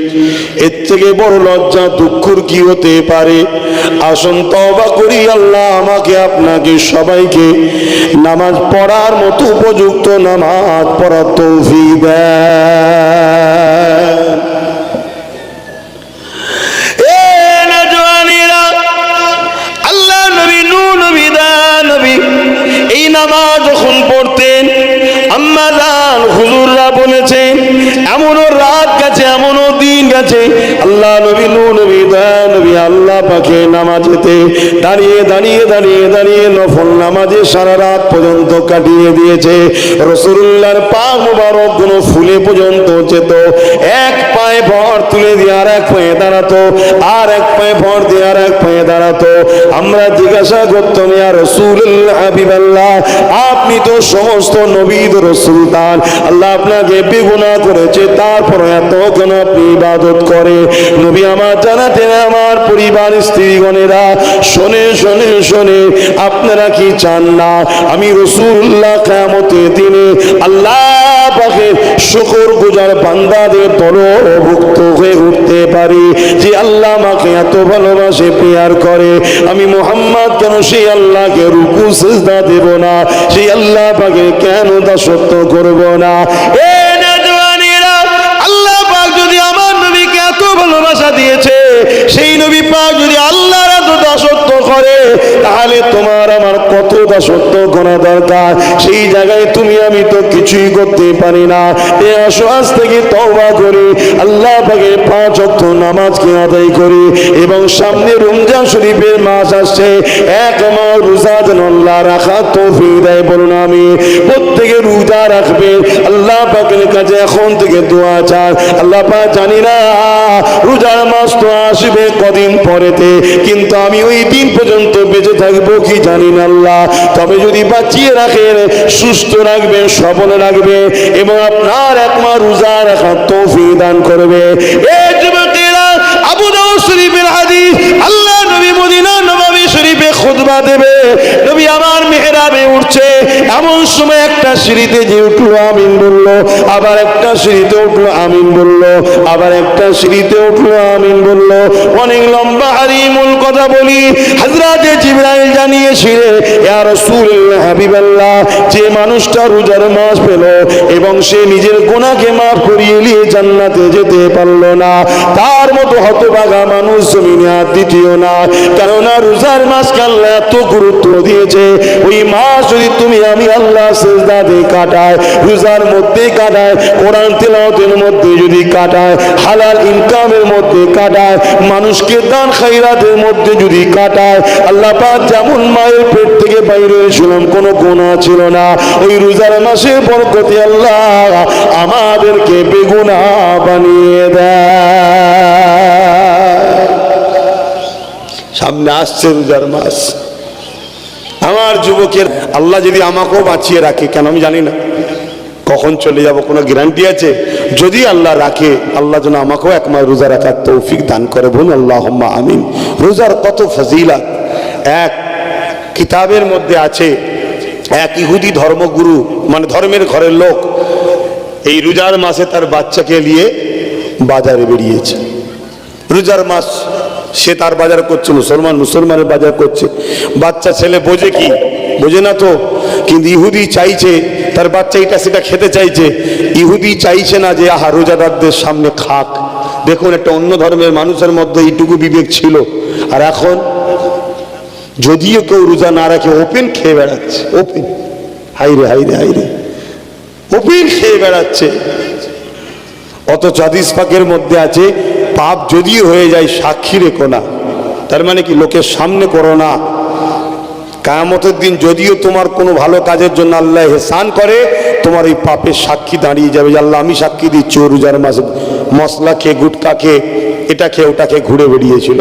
এর থেকে বড় লজ্জা দুঃখর কি হতে পারে? আসুন তওবা করি, আল্লাহ আমাকে আপনাকে সবাইকে নামাজ পড়ার মতো উপযুক্ত নামাজ পড়ার তৌফিক দেন। এ নওজওয়ানেরা, আল্লাহ কাছে আল্লাহ নবী নূহ নবী দয়া নবী আল্লাহ পাকে নামাজেতে দাঁড়িয়ে দাঁড়িয়ে দাঁড়িয়ে দাঁড়িয়ে নফল নামাজে সারা রাত পর্যন্ত কাটিয়ে দিয়েছে। রাসূলুল্লাহর পা মুবারক গুলো ফুলে পর্যন্ত যেত, এক পায়ে ভর তুলে দিয়ে আর এক পায়ে দাঁড়াতো, আর এক পায়ে ভর দিয়ে আর এক পায়ে দাঁড়াতো। আমরা জিজ্ঞাসা করতাম, ইয়া রাসূলুল্লাহ হাবিবাল্লাহ, আপনি তো সমস্ত নবীর সুলতান, আল্লাহ আপনাকে বেগুনাহ করেছে, তারপর এত কেন আপনি ইবাদত করে? নবী আমার জানাতেন, আমার পরিবার স্ত্রীগণেরা, শোনে শোনে শোনে, আপনারা কি চান না আমি রাসূলুল্লাহ কিয়ামতের দিনে আল্লাহ পাকের শুকরগুজার বান্দাদের দলভুক্ত হয়ে উঠতে পারি, যে আল্লাহ আমাকে এত ভালোবাসে, প্রেয়ার করে, আমি মুহাম্মদ কেন সেই আল্লাহকে রুকু সিজদা দেব না, সেই আল্লাহ পাকে কেন দাসত্ব করব না? এ নওজওয়ানেরা, আল্লাহ পাক যদি আমার নবীকে এত ভালোবাসা দিয়েছে, সেই নবী পাক যদি আল্লাহর এত দাসত্ব করে, তাহলে তোমার আমার কত দাসত্ব করা দরকার? সেই জায়গায় তুমি আমি তো কিছুই করতে পারি না। এ আসো আজ থেকে তওবা করি, আল্লাহ পাকের 5 ওয়াক্ত নামাজকে আদায় করি, এবং সামনে রমজান শরীফের মাস আসছে, এক মাস রোজা যেন আল্লাহ রাখা তৌফিক দেয়, বলুন আমি। প্রত্যেকে রোজা রাখবে, আল্লাহ পাকের কাছে এখন থেকে দোয়া চান। আল্লাহ পাক জানি না রোজার মাস তো আসবে কদিন পরেতে, কিন্তু আমি ওই দিন পর্যন্ত বেঁচে থাকবো কি জানি না আল্লাহ। তবে যদি বাঁচিয়ে রাখেন, সুস্থ রাখবেন, সবল রাখবে, এবং আপনার এক মাস রোজা রাখার তৌফিক দান করবে। এই যুবকেরা, আবু দাউদ শরীফের হাদিস, আল্লাহ নবী মদিনা নববী শরীফে খুতবা দেবে, নবী আমার মেহরাবে উঠছে, এমন সময় একটা সিঁড়িতে যে উঠলো আমিন বললো, আবার একটা সিঁড়িতে উঠলো আমিন বললো, আবার একটা সিঁড়িতে উঠলো আমিন বললো। অনেক লম্বা হারিমুল কথা বলি, হযরতে জিবরাইল জানিয়েছিলেন, ইয়া রাসূলুল্লাহ হাবিবাল্লাহ, যে মানুষটা রোজার মাস পেল এবং সে নিজের গুনাহকে মাফ করিয়ে নিয়ে জান্নাতে যেতে পারলো না, তার মতো হতভাগা মানুষ জমিনে আর দ্বিতীয় না। কেননা রোজার মাসকে আল্লাহ এত গুরুত্ব দিয়েছে, ওই মাস যদি তুমি আমি আল্লাহ সিজদা দিয়ে কাটায়, রোজার মধ্যে কাটায়, কোরআন তিলাওয়াতের মধ্যে যদি কাটায়, হালাল ইনকামের মধ্যে কাটায়, মানুষকে দান খায়রাতের মধ্যে যদি কাটায়, আল্লাহ পাক যেমন মায়ের পেট থেকে বাইরে ছিলাম, কোনো গুনাহ ছিল না, ওই রোজার মাসের বরকতে আল্লাহ আমাদেরকে বেগুনাহ বানিয়ে দেয়। সামনে আসছে রোজার মাস, আমার যুবকের আল্লাহ যদি আমাকেও বাঁচিয়ে রাখে, কেন আমি জানি না কখন চলে যাব, কোনো গ্যারান্টি আছে? যদি আল্লাহ রাখে, আল্লাহ যেন আমাকেও এক মাস রোজা রাখার তৌফিক দান করে, বলুন আল্লাহুম্মা আমিন। রোজার কত ফজিলত! এক কিতাবের মধ্যে আছে, এক ইহুদি ধর্মগুরু, মানে ধর্মের ঘরের লোক, এই রোজার মাসে তার বাচ্চাকে নিয়ে বাজারে বেরিয়েছে। রোজার মাস, সে তার বাজার করছে, মুসলমানের বাজার করছে। বাচ্চা ছেলে বোঝে কি? বোঝে না তো, কিন্তু ইহুদি চাইছে তার বাচ্চা এটা সেটা খেতে চাইছে। ইহুদি চাইছে না যে আহা রোজাদারদের সামনে খাক। দেখুন, একটা অন্য ধর্মের মানুষের মধ্যে এইটুকু বিবেক ছিল, আর এখন যদিও কেউ রোজা না রাখে ওপেন খেয়ে বেড়াচ্ছে, ওপেন, হাইরে হাইরে হাইরে, ওপেন খেয়ে বেড়াচ্ছে। অথচ হাদিস পাকের মধ্যে আছে, পাপ যদিও হয়ে যায় সাক্ষী রেখো না, তার মানে কি লোকের সামনে করো না। কিয়ামতের দিন যদিও তোমার কোনো ভালো কাজের জন্য আল্লাহ ইহসান করে, তোমার এই পাপের সাক্ষী দাঁড়িয়ে যাবে যে আল্লাহ আমি সাক্ষী দিচ্ছি ও রোজার মাসে মশলা খেয়ে, গুটকা খেয়ে, এটা খেয়ে ওটা খেয়ে ঘুরে বেরিয়েছিল।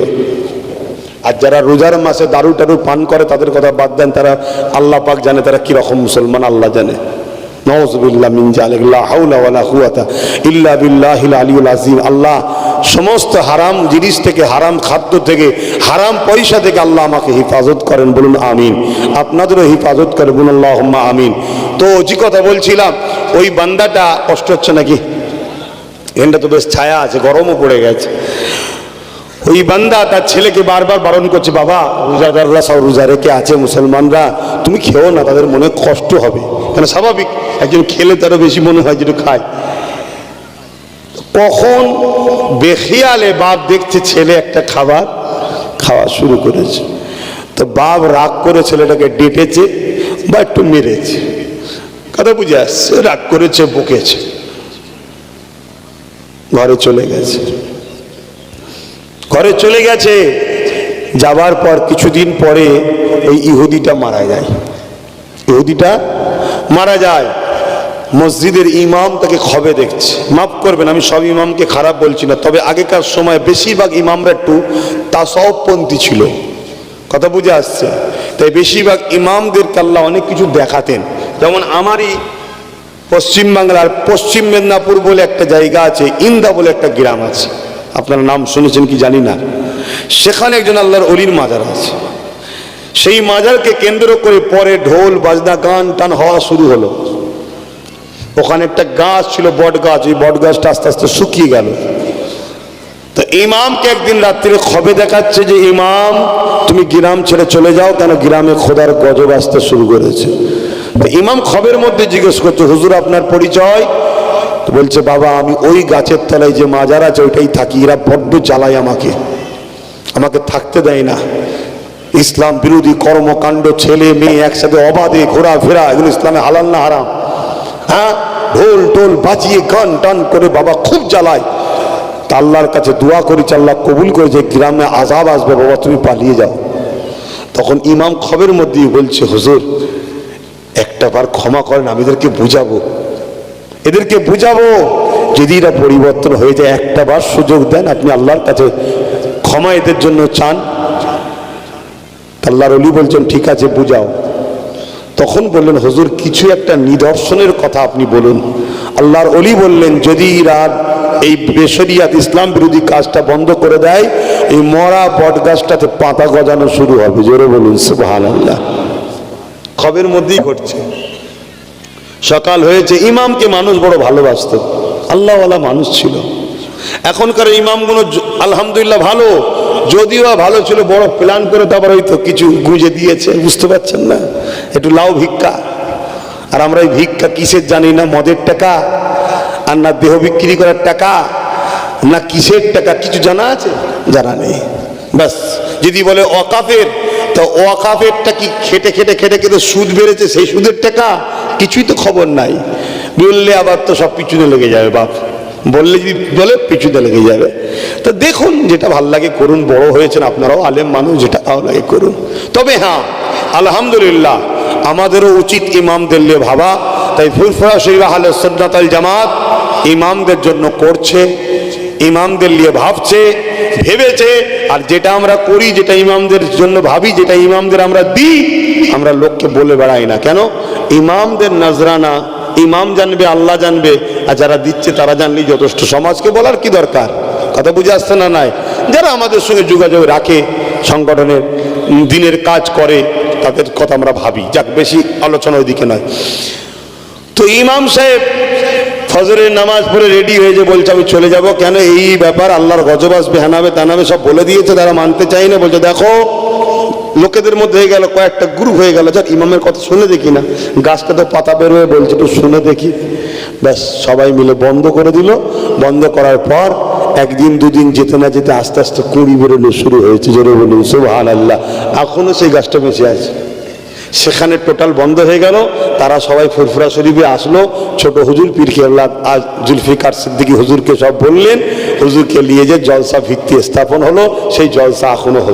আর যারা রোজার মাসে দারু টারু পান করে তাদের কথা বাদ দেন, তারা আল্লাহ পাক জানে তারা কিরকম মুসলমান, আল্লাহ জানে। নাউযুবিল্লাহ মিন যালিক, লা হাওলা ওয়ালা কুওয়াতা ইল্লা বিল্লাহিল আলিয়্যিল আযীম। আল্লাহ সমস্ত হারাম জিনিস থেকে, হারাম খাদ্য থেকে, হারাম পয়সা থেকে আল্লাহ আমাকে হেফাজত করেন, বলুন আমিন। আপনাদেরও হেফাজত করে, বলুন আল্লাহুম্মা আমিন। তো যে কথা বলছিলাম, ওই বান্দাটা কষ্ট হচ্ছে নাকি? এখানটা তো বেশ ছায়া আছে, গরমও পড়ে গেছে। ওই বান্দা তার ছেলেকে বারবার বারণ করছে, বাবা রোজাদাররা সব রোজা রেখে আছে, মুসলমানরা, তুমি খেও না, তাদের মনে কষ্ট হবে। কেন স্বাভাবিক, একজন খেলে তারও বেশি মনে হয় যেটা খায়। কখন বেখিয়ালে বাপ দেখছে ছেলে একটা খাবার খাওয়া শুরু করেছে, তো বাপ রাগ করে ছেলেটাকে ডেটেছে বা একটু মেরেছে। কথা বুঝে আসছে, রাগ করেছে, বকেছে, ঘরে চলে গেছে। ঘরে চলে গেছে, যাবার পর কিছুদিন পরে ওই ইহুদিটা মারা যায়। ইহুদিটা মারা যায়, মসজিদের ইমাম তাকে খবে দেখছে। মাফ করবেন, আমি সব ইমামকে খারাপ বলছি না, তবে আগেকার সময় বেশিরভাগ ইমামরা একটু তাসাউফপন্থী ছিল, কথা বুঝে আসছে। তাই বেশিরভাগ ইমামদেরকে আল্লাহ অনেক কিছু দেখাতেন। যেমন আমারই পশ্চিমবাংলার পশ্চিম মেদিনীপুর বলে একটা জায়গা আছে, ইন্দা বলে একটা গ্রাম আছে, আপনারা নাম শুনেছেন কি জানি না। সেখানে একজন আল্লাহর অলির মাজার আছে। সেই মাজারকে কেন্দ্র করে পরে ঢোল বাজনা গান টান হওয়া শুরু হলো। ওখানে একটা গাছ ছিল, বট গাছ, ওই বট গাছটা আস্তে আস্তে শুকিয়ে গেল। তো ইমামকে একদিন রাত্রে খবে দেখাচ্ছে যে ইমাম তুমি গ্রাম ছেড়ে চলে যাও, কেন গ্রামে খোদার গজব আসতে শুরু করেছে। তো ইমাম খবের মধ্যে জিজ্ঞেস করছে, হুজুর আপনার পরিচয়? তো বলছে, বাবা আমি ওই গাছের তলায় যে মাজার আছে ওইটাই থাকি, এরা বড্ড জ্বালায় আমাকে থাকতে দেয় না। ইসলাম বিরোধী কর্মকাণ্ড, ছেলে মেয়ে একসাথে অবাধে ঘোরাফেরা, এগুলো ইসলামে হালাল না হারাম? হ্যাঁ, ঢোল টোল বাজিয়ে গান টান করে বাবা খুব জ্বালায়। তা আল্লাহর কাছে দোয়া করেছে, আল্লাহ কবুল করেছে, গ্রামে আযাব আসবে, বাবা তুমি পালিয়ে যাও। তখন ইমাম খবের মধ্যেই বলছে, হুজুর একটা বার ক্ষমা করেন, আমি এদেরকে বুঝাবো, যদি এরা পরিবর্তন হয়ে যায় একটা বার সুযোগ দেন, আপনি আল্লাহর কাছে ক্ষমা এদের জন্য চান। আল্লাহর ওলি বলছেন ঠিক আছে বুঝাও। তখন বললেন, হুজুর কিছু একটা নিদর্শনের কথা আপনি বলুন। আল্লাহর ওলি বললেন, যদি এরা এই বেশরিয়াত ইসলাম বিরোধী কাজটা বন্ধ করে দেয়, এই মরা বট গাছটাতে পাতা গজানো শুরু হবে। জোরে বলুন সুবহানাল্লাহ। খবের মধ্যেই ঘটছে। সকাল হয়েছে, ইমামকে মানুষ বড় ভালোবাসত, আল্লাহওয়ালা মানুষ ছিল। এখনকার ইমামগুলো আলহামদুলিল্লাহ ভালো, যদিও ভালো ছিল, বড় প্ল্যান করে তারপর হয়তো কিছু গুঁজে দিয়েছে, বুঝতে পারছেন না, একটু লাউ ভিক্ষা। আর আমরা এই ভিক্ষা কিসের জানি না, মদের টাকা আর না দেহ বিক্রি করার টাকা না কিসের টাকা, কিছু জানা আছে? জানা নেই। ব্যাস যদি বলে ওয়াকাফের, তো ওয়াকাফেরটা কি খেটে খেটে খেটে খেটে সুদ বেড়েছে, সেই সুদের টাকা? কিছুই তো খবর নাই। বললে আবার তো সব পিছনে লেগে যাবে, বাপ বললে যদি বলে পিছুতে লেগে যাবে। তো দেখুন, যেটা ভাল লাগে করুন, বড় হয়েছেন আপনারাও, আলেম মানুষ, যেটা ভালো লাগে করুন। তবে হ্যাঁ আলহামদুলিল্লাহ আমাদেরও উচিত ইমামদের নিয়ে ভাবা। তাই ফুরফুরা শরীফ আহলে সুন্নাত ওয়াল জামাত ইমামদের জন্য করছে, ইমামদের নিয়ে ভাবছে, ভেবেছে। আর যেটা আমরা করি, যেটা ইমামদের জন্য ভাবি, যেটা ইমামদের আমরা দিই, আমরা লোককে বলে বেড়াই না। কেন? ইমামদের নজরানা ইমাম জানবে, আল্লাহ জানবে, আর যারা দিচ্ছে তারা জানলেই যথেষ্ট। সমাজকে বলার কি দরকার? কথা বুঝে আসছে না? নাই যারা আমাদের সঙ্গে যোগাযোগ রাখে, সংগঠনের দিনের কাজ করে, তাদের কথা আমরা ভাবি। যাক, বেশি আলোচনা ওইদিকে নয়। তো ইমাম সাহেব ফজরের নামাজ পড়ে রেডি হয়ে যে বলছে আমি চলে যাব। কেন? এই ব্যাপার, আল্লাহর গজব আসবে, হানাবে তানাবে, সব বলে দিয়েছে, তারা মানতে চাই না। বলছে দেখো লোকেদের মধ্যে হয়ে গেল, কয়েকটা গ্রুপ হয়ে গেল, যাক ইমামের কথা শুনে দেখি না, গাছটা তো পাতা বের হয়ে বলছে একটু শুনে দেখি। ব্যাস সবাই মিলে বন্ধ করে দিল। বন্ধ করার পর একদিন দুদিন যেতে না যেতে আস্তে আস্তে কুঁড়ি বেরোনো শুরু হয়েছে। জোরে বলুন সুবহানাল্লাহ। এখনো সেই গাছটা বেঁচে আছে। সেখানে টোটাল বন্ধ হয়ে গেল। তারা সবাই ফুরফুরা শরীফে আসলো। ছোট হুজুর পীর কেবলা জুলফিকার সিদ্দিকী হুজুরকে সব বললেন। হুজুরকে নিয়ে যে জলসা ভিত্তি স্থাপন হলো, সেই জলসা এখনো হচ্ছে।